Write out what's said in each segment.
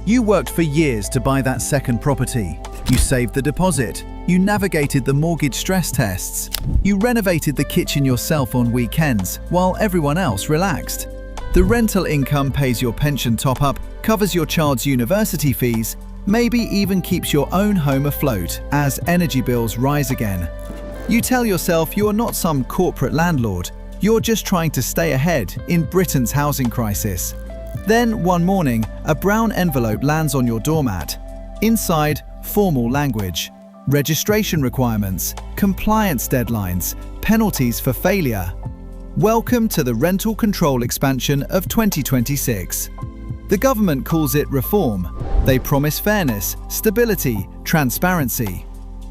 You worked for years to buy that second property. You saved the deposit. You navigated the mortgage stress tests. You renovated the kitchen yourself on weekends while everyone else relaxed. The rental income pays your pension top-up, covers your child's university fees, maybe even keeps your own home afloat as energy bills rise again. You tell yourself you're not some corporate landlord. You're just trying to stay ahead in Britain's housing crisis. Then, one morning, a brown envelope lands on your doormat. Inside, formal language, registration requirements, compliance deadlines, penalties for failure. Welcome to the rental control expansion of 2026. The government calls it reform. They promise fairness, stability, transparency.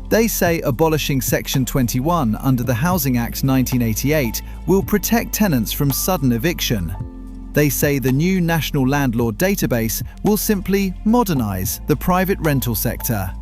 They say abolishing Section 21 under the Housing Act 1988 will protect tenants from sudden eviction. They say the new National Landlord Database will simply modernize the private rental sector.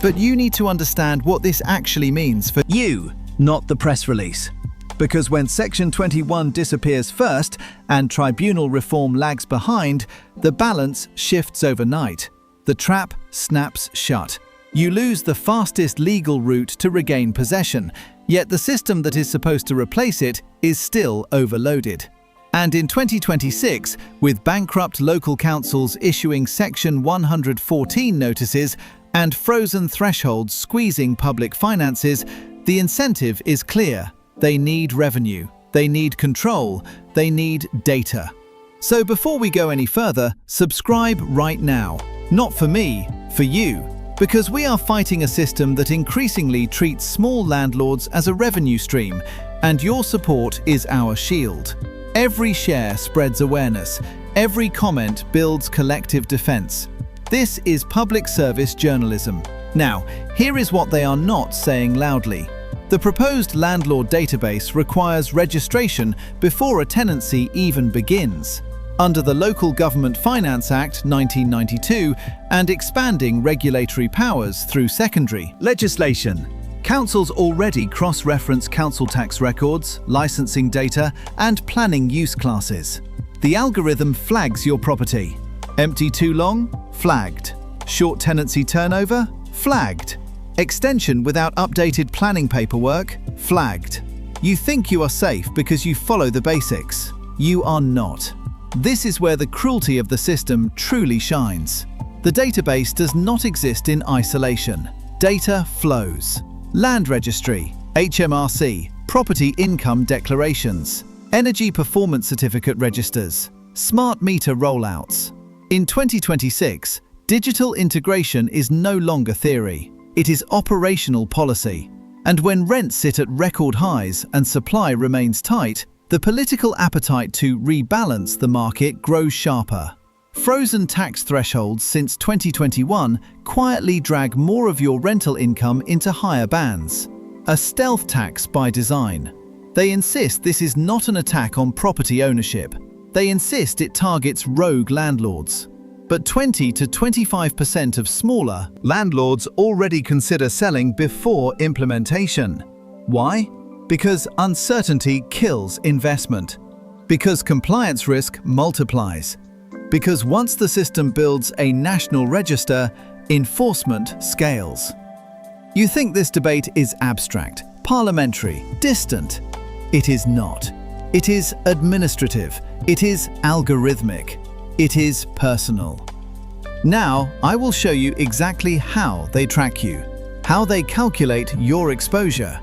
But you need to understand what this actually means for you, not the press release. Because when Section 21 disappears first and tribunal reform lags behind, the balance shifts overnight. The trap snaps shut. You lose the fastest legal route to regain possession, yet the system that is supposed to replace it is still overloaded. And in 2026, with bankrupt local councils issuing Section 114 notices and frozen thresholds squeezing public finances, the incentive is clear. They need revenue, they need control, they need data. So before we go any further, subscribe right now. Not for me, for you. Because we are fighting a system that increasingly treats small landlords as a revenue stream, and your support is our shield. Every share spreads awareness. Every comment builds collective defense. This is public service journalism. Now, here is what they are not saying loudly. The proposed landlord database requires registration before a tenancy even begins, under the Local Government Finance Act 1992 and expanding regulatory powers through secondary legislation. Councils already cross-reference council tax records, licensing data, and planning use classes. The algorithm flags your property. Empty too long? Flagged. Short tenancy turnover? Flagged. Extension without updated planning paperwork? Flagged. You think you are safe because you follow the basics. You are not. This is where the cruelty of the system truly shines. The database does not exist in isolation. Data flows. Land Registry, HMRC, Property Income Declarations, Energy Performance Certificate registers, Smart Meter rollouts. In 2026, digital integration is no longer theory. It is operational policy. And when rents sit at record highs and supply remains tight, the political appetite to rebalance the market grows sharper. Frozen tax thresholds since 2021 quietly drag more of your rental income into higher bands. A stealth tax by design. They insist this is not an attack on property ownership. They insist it targets rogue landlords. But 20 to 25% of smaller landlords already consider selling before implementation. Why? Because uncertainty kills investment. Because compliance risk multiplies. Because once the system builds a national register, enforcement scales. You think this debate is abstract, parliamentary, distant. It is not. It is administrative. It is algorithmic. It is personal. Now, I will show you exactly how they track you, how they calculate your exposure,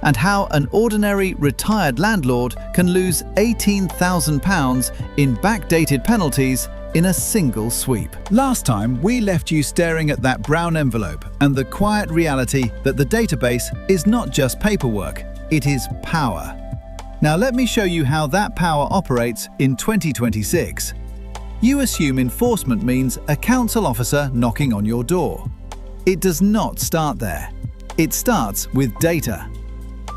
and how an ordinary retired landlord can lose £18,000 in backdated penalties in a single sweep. Last time, we left you staring at that brown envelope and the quiet reality that the database is not just paperwork, it is power. Now let me show you how that power operates in 2026. You assume enforcement means a council officer knocking on your door. It does not start there. It starts with data.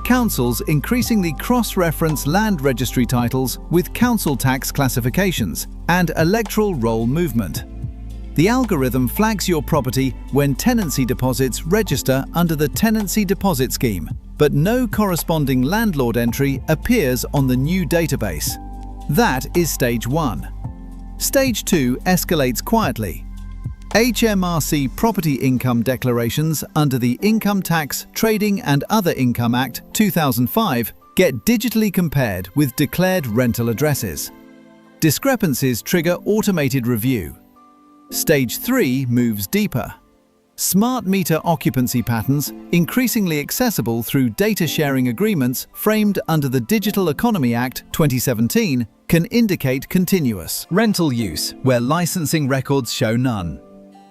Councils increasingly cross-reference land registry titles with council tax classifications and electoral roll movement. The algorithm flags your property when tenancy deposits register under the Tenancy Deposit Scheme, but no corresponding landlord entry appears on the new database. That is Stage 1. Stage 2 escalates quietly. HMRC property income declarations under the Income Tax, Trading and Other Income Act 2005 get digitally compared with declared rental addresses. Discrepancies trigger automated review. Stage 3 moves deeper. Smart meter occupancy patterns, increasingly accessible through data sharing agreements framed under the Digital Economy Act 2017, can indicate continuous rental use where licensing records show none.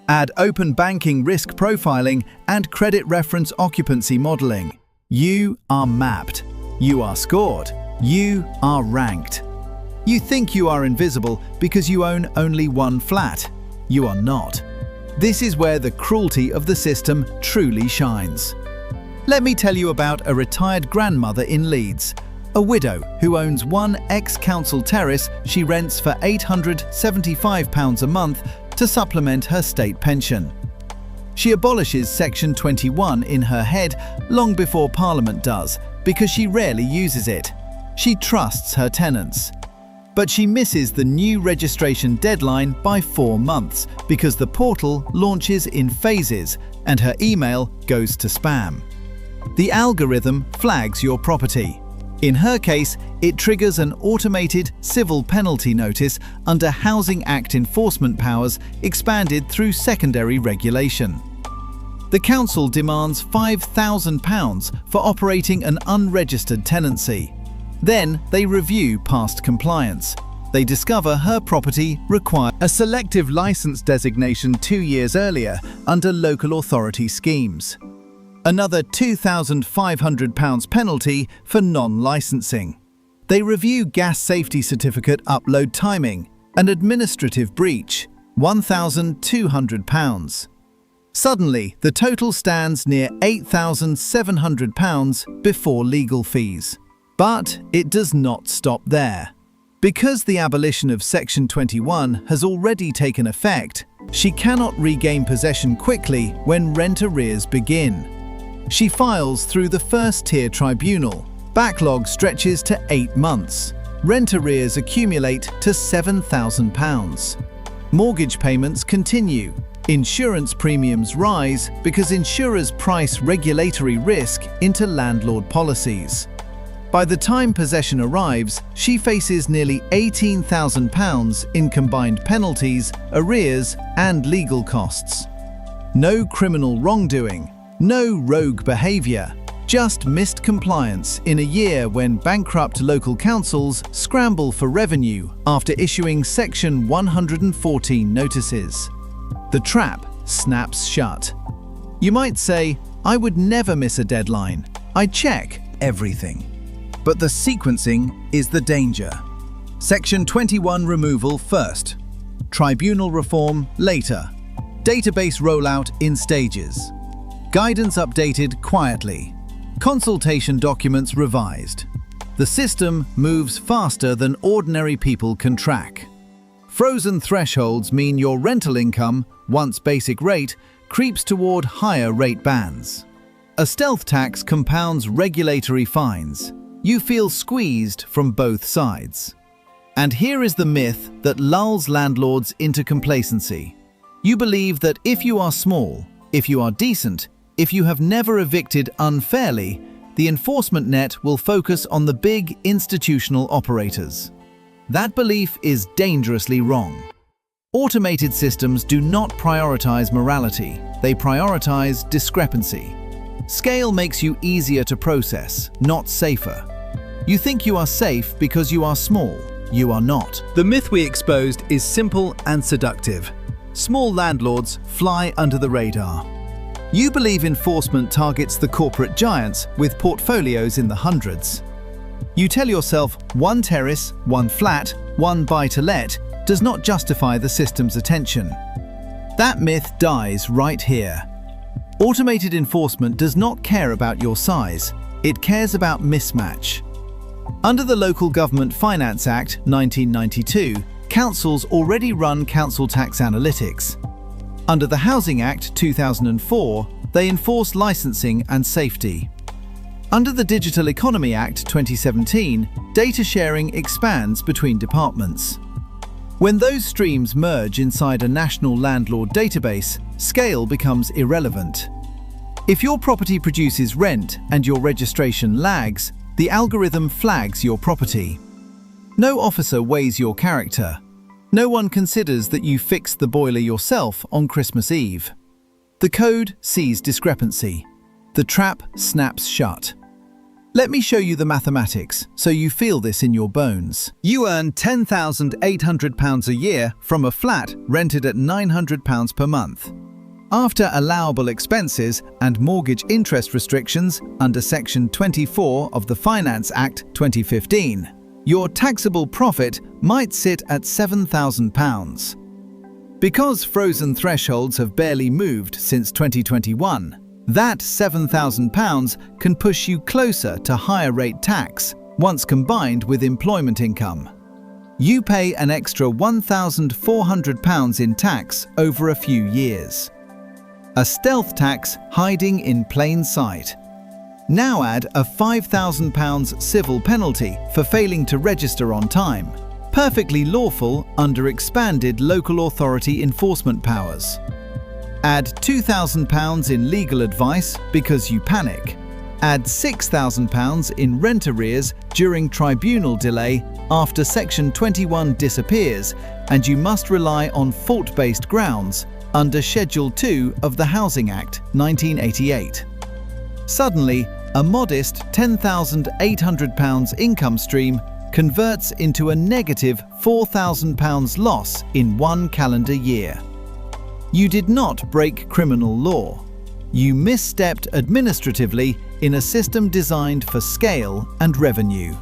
Add open banking risk profiling and credit reference occupancy modeling. You are mapped. You are scored. You are ranked. You think you are invisible because you own only one flat. You are not. This is where the cruelty of the system truly shines. Let me tell you about a retired grandmother in Leeds, a widow who owns one ex-council terrace she rents for £875 a month to supplement her state pension. She abolishes Section 21 in her head long before Parliament does because she rarely uses it. She trusts her tenants. But she misses the new registration deadline by 4 months because the portal launches in phases and her email goes to spam. The algorithm flags your property. In her case, it triggers an automated civil penalty notice under Housing Act enforcement powers expanded through secondary regulation. The council demands £5,000 for operating an unregistered tenancy. Then they review past compliance. They discover her property required a selective license designation 2 years earlier under local authority schemes. Another £2,500 penalty for non-licensing. They review gas safety certificate upload timing, an administrative breach, £1,200. Suddenly, the total stands near £8,700 before legal fees. But it does not stop there. Because the abolition of Section 21 has already taken effect, she cannot regain possession quickly when rent arrears begin. She files through the first-tier tribunal. Backlog stretches to 8 months. Rent arrears accumulate to £7,000. Mortgage payments continue. Insurance premiums rise because insurers price regulatory risk into landlord policies. By the time possession arrives, she faces nearly £18,000 in combined penalties, arrears, and legal costs. No criminal wrongdoing, no rogue behaviour, just missed compliance in a year when bankrupt local councils scramble for revenue after issuing Section 114 notices. The trap snaps shut. You might say, I would never miss a deadline. I check everything. But the sequencing is the danger. Section 21 removal first. Tribunal reform later. Database rollout in stages. Guidance updated quietly. Consultation documents revised. The system moves faster than ordinary people can track. Frozen thresholds mean your rental income, once basic rate, creeps toward higher rate bands. A stealth tax compounds regulatory fines. You feel squeezed from both sides. And here is the myth that lulls landlords into complacency. You believe that if you are small, if you are decent, if you have never evicted unfairly, the enforcement net will focus on the big institutional operators. That belief is dangerously wrong. Automated systems do not prioritize morality, they prioritize discrepancy. Scale makes you easier to process, not safer. You think you are safe because you are small. You are not. The myth we exposed is simple and seductive. Small landlords fly under the radar. You believe enforcement targets the corporate giants with portfolios in the hundreds. You tell yourself one terrace, one flat, one buy-to-let does not justify the system's attention. That myth dies right here. Automated enforcement does not care about your size. It cares about mismatch. Under the Local Government Finance Act 1992, councils already run council tax analytics. Under the Housing Act 2004, they enforce licensing and safety. Under the Digital Economy Act 2017, data sharing expands between departments. When those streams merge inside a national landlord database, scale becomes irrelevant. If your property produces rent and your registration lags, the algorithm flags your property. No officer weighs your character. No one considers that you fixed the boiler yourself on Christmas Eve. The code sees discrepancy. The trap snaps shut. Let me show you the mathematics so you feel this in your bones. You earn £10,800 a year from a flat rented at £900 per month. After allowable expenses and mortgage interest restrictions under Section 24 of the Finance Act 2015, your taxable profit might sit at £7,000. Because frozen thresholds have barely moved since 2021, that £7,000 can push you closer to higher rate tax once combined with employment income. You pay an extra £1,400 in tax over a few years. A stealth tax hiding in plain sight. Now add a £5,000 civil penalty for failing to register on time, perfectly lawful under expanded local authority enforcement powers. Add £2,000 in legal advice because you panic. Add £6,000 in rent arrears during tribunal delay after Section 21 disappears and you must rely on fault-based grounds under Schedule 2 of the Housing Act 1988. Suddenly, a modest £10,800 income stream converts into a negative £4,000 loss in one calendar year. You did not break criminal law. You misstepped administratively in a system designed for scale and revenue.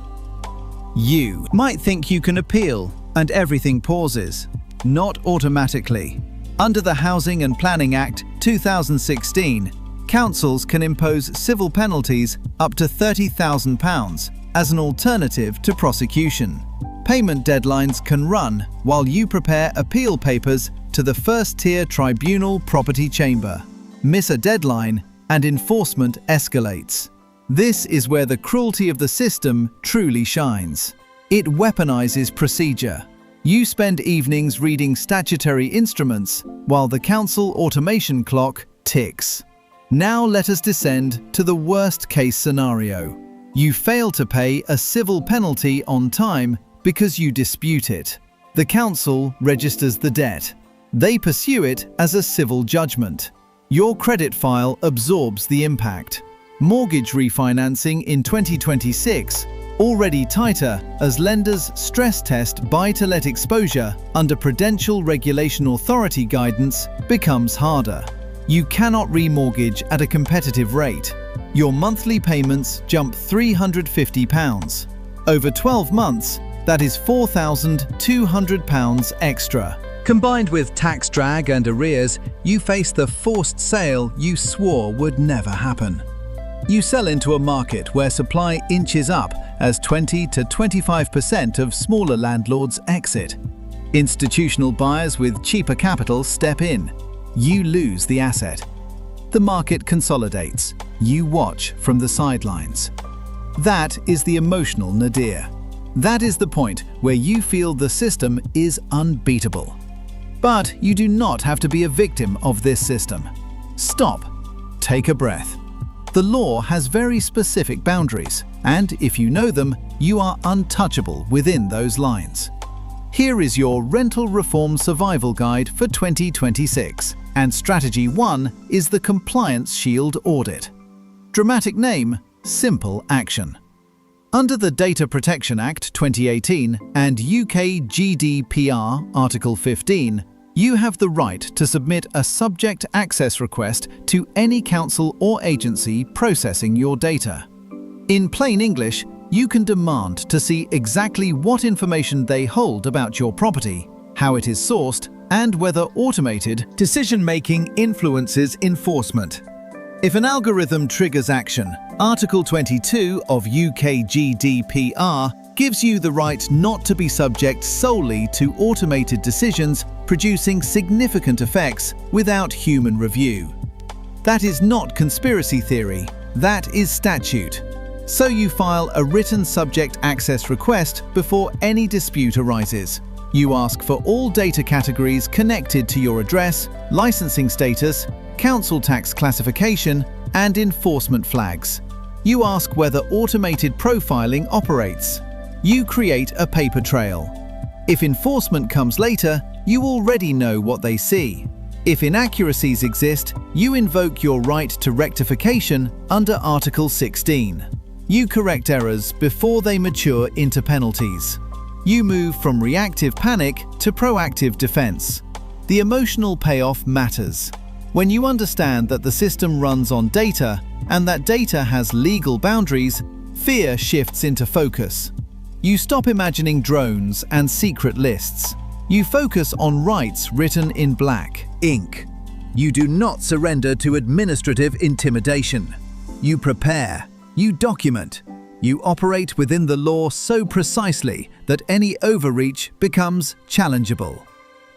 You might think you can appeal and everything pauses. Not automatically. Under the Housing and Planning Act 2016, councils can impose civil penalties up to £30,000 as an alternative to prosecution. Payment deadlines can run while you prepare appeal papers to the first-tier tribunal property chamber. Miss a deadline and enforcement escalates. This is where the cruelty of the system truly shines. It weaponizes procedure. You spend evenings reading statutory instruments while the council automation clock ticks. Now let us descend to the worst-case scenario. You fail to pay a civil penalty on time because you dispute it. The council registers the debt. They pursue it as a civil judgment. Your credit file absorbs the impact. Mortgage refinancing in 2026, already tighter as lenders stress test buy-to-let exposure under Prudential Regulation Authority guidance, becomes harder. You cannot remortgage at a competitive rate. Your monthly payments jump £350. Over 12 months, that is £4,200 extra. Combined with tax drag and arrears, you face the forced sale you swore would never happen. You sell into a market where supply inches up as 20 to 25% of smaller landlords exit. Institutional buyers with cheaper capital step in. You lose the asset. The market consolidates. You watch from the sidelines. That is the emotional nadir. That is the point where you feel the system is unbeatable. But you do not have to be a victim of this system. Stop. Take a breath. The law has very specific boundaries, and if you know them, you are untouchable within those lines. Here is your Rental Reform Survival Guide for 2026, and Strategy 1 is the Compliance Shield Audit. Dramatic name, simple action. Under the Data Protection Act 2018 and UK GDPR Article 15, you have the right to submit a subject access request to any council or agency processing your data. In plain English, you can demand to see exactly what information they hold about your property, how it is sourced, and whether automated decision-making influences enforcement. If an algorithm triggers action, Article 22 of UK GDPR gives you the right not to be subject solely to automated decisions producing significant effects without human review. That is not conspiracy theory, that is statute. So you file a written subject access request before any dispute arises. You ask for all data categories connected to your address, licensing status, council tax classification, and enforcement flags. You ask whether automated profiling operates. You create a paper trail. If enforcement comes later, you already know what they see. If inaccuracies exist, you invoke your right to rectification under Article 16. You correct errors before they mature into penalties. You move from reactive panic to proactive defense. The emotional payoff matters. When you understand that the system runs on data and that data has legal boundaries, fear shifts into focus. You stop imagining drones and secret lists. You focus on rights written in black ink. You do not surrender to administrative intimidation. You prepare. You document. You operate within the law so precisely that any overreach becomes challengeable.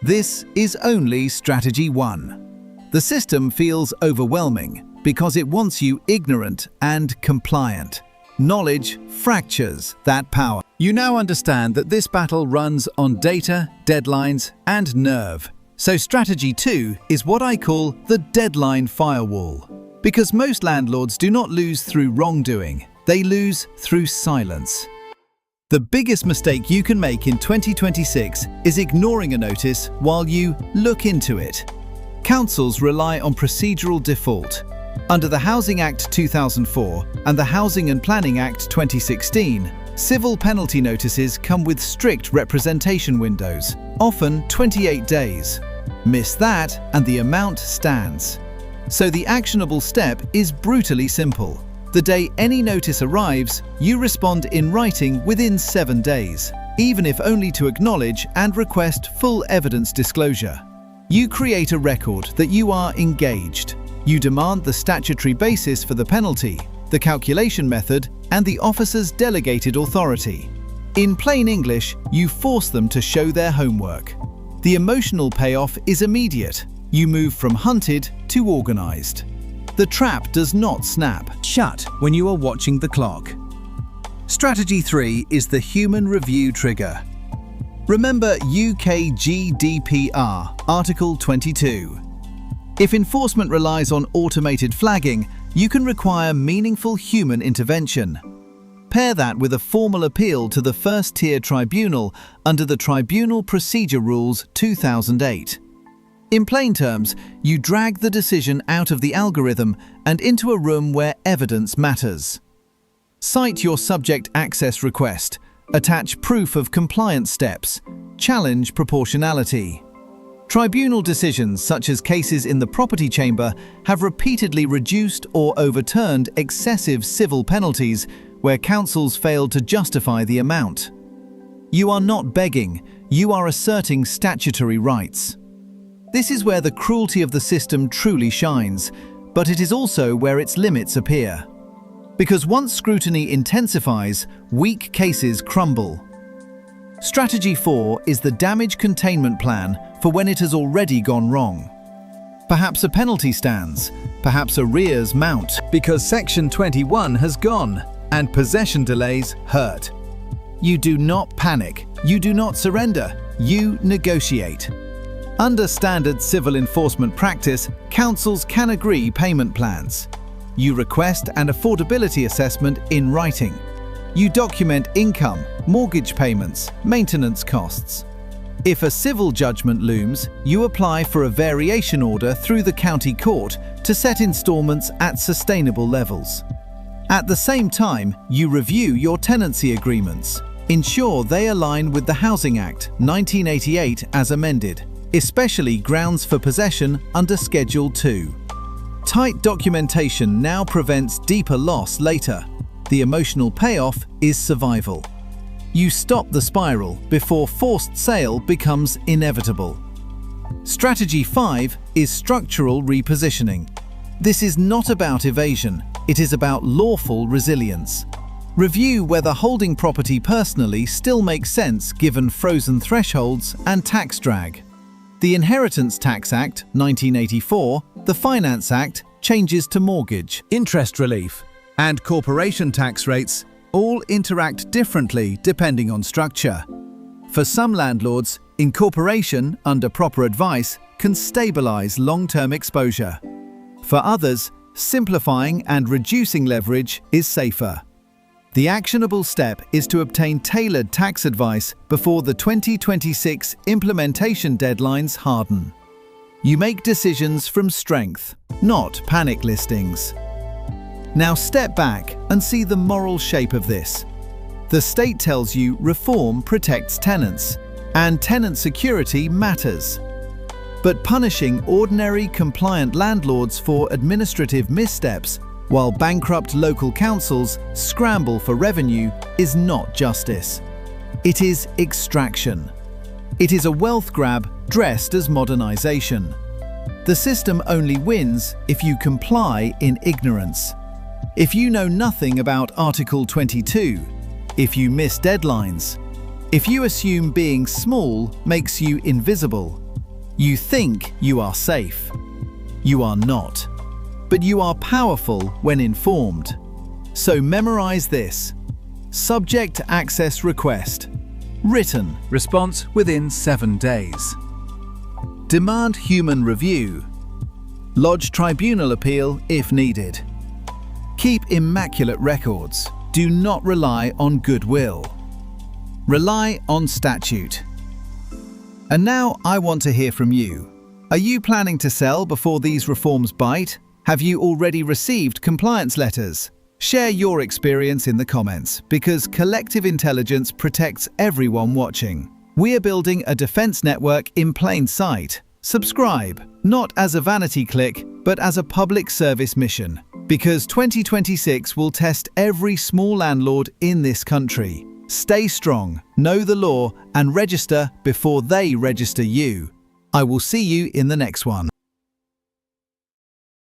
This is only strategy 1. The system feels overwhelming because it wants you ignorant and compliant. Knowledge fractures that power. You now understand that this battle runs on data, deadlines, and nerve. So strategy 2 is what I call the deadline firewall. Because most landlords do not lose through wrongdoing, they lose through silence. The biggest mistake you can make in 2026 is ignoring a notice while you look into it. Councils rely on procedural default. Under the Housing Act 2004 and the Housing and Planning Act 2016, civil penalty notices come with strict representation windows, often 28 days. Miss that and the amount stands. So the actionable step is brutally simple. The day any notice arrives, you respond in writing within 7 days, even if only to acknowledge and request full evidence disclosure. You create a record that you are engaged. You demand the statutory basis for the penalty, the calculation method, and the officer's delegated authority. In plain English, you force them to show their homework. The emotional payoff is immediate. You move from hunted to organized. The trap does not snap shut when you are watching the clock. Strategy 3 is the human review trigger. Remember UK GDPR, Article 22. If enforcement relies on automated flagging, you can require meaningful human intervention. Pair that with a formal appeal to the first-tier tribunal under the Tribunal Procedure Rules 2008. In plain terms, you drag the decision out of the algorithm and into a room where evidence matters. Cite your subject access request, attach proof of compliance steps, challenge proportionality. Tribunal decisions, such as cases in the property chamber, have repeatedly reduced or overturned excessive civil penalties where councils failed to justify the amount. You are not begging, you are asserting statutory rights. This is where the cruelty of the system truly shines, but it is also where its limits appear. Because once scrutiny intensifies, weak cases crumble. Strategy 4 is the damage containment plan for when it has already gone wrong. Perhaps a penalty stands, perhaps arrears mount because Section 21 has gone and possession delays hurt. You do not panic, you do not surrender, you negotiate. Under standard civil enforcement practice, councils can agree payment plans. You request an affordability assessment in writing. You document income, mortgage payments, maintenance costs. If a civil judgment looms, you apply for a variation order through the county court to set instalments at sustainable levels. At the same time, you review your tenancy agreements. Ensure they align with the Housing Act 1988 as amended, especially grounds for possession under Schedule 2. Tight documentation now prevents deeper loss later. The emotional payoff is survival. You stop the spiral before forced sale becomes inevitable. Strategy 5 is structural repositioning. This is not about evasion, it is about lawful resilience. Review whether holding property personally still makes sense given frozen thresholds and tax drag. The Inheritance Tax Act 1984, the Finance Act changes to mortgage, interest relief, and corporation tax rates all interact differently depending on structure. For some landlords, Incorporation, under proper advice, can stabilize long-term exposure. For others, simplifying and reducing leverage is safer. The actionable step is to obtain tailored tax advice before the 2026 implementation deadlines harden. You make decisions from strength, not panic listings. Now step back and see the moral shape of this. The state tells you reform protects tenants, and tenant security matters. But punishing ordinary compliant landlords for administrative missteps while bankrupt local councils scramble for revenue is not justice. It is extraction. It is a wealth grab dressed as modernization. The system only wins if you comply in ignorance. If you know nothing about Article 22, if you miss deadlines, if you assume being small makes you invisible, you think you are safe. You are not. But you are powerful when informed. So memorize this. Subject access request. Written. Response within 7 days. Demand human review. Lodge tribunal appeal if needed. Keep immaculate records. Do not rely on goodwill. Rely on statute. And now I want to hear from you. Are you planning to sell before these reforms bite? Have you already received compliance letters? Share your experience in the comments, because collective intelligence protects everyone watching. We are building a defense network in plain sight. Subscribe, not as a vanity click, but as a public service mission. Because 2026 will test every small landlord in this country. Stay strong, know the law, and register before they register you. I will see you in the next one.